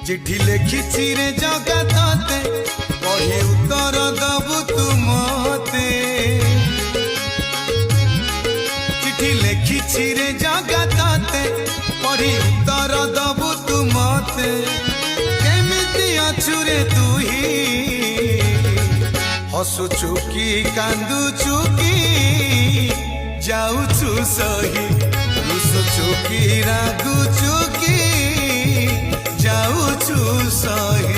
चिठी लिखिछि रे जगते पढ़ी उत्तर दबु तू मते चिठी लिखिछि रे जगते पढ़ी उत्तर दबु तू मते केमिति अछु रे तू ही हसुचु की कांदुचु की जाऊछु सही रुसुचु की रागुचु की जाऊछु सही।